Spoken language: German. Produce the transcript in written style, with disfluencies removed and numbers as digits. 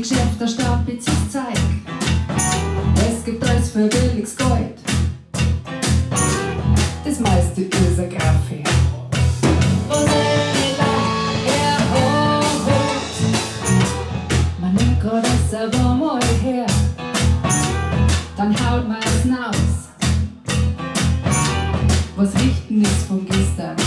Geschäft, der Staat bezieht Zeug. Es gibt alles für billiges Gold. Das meiste ist ein Graffi. Wo sind die Leute herholt? Man nimmt grad das aber mal her. Dann haut man es raus. Was richten ist von gestern.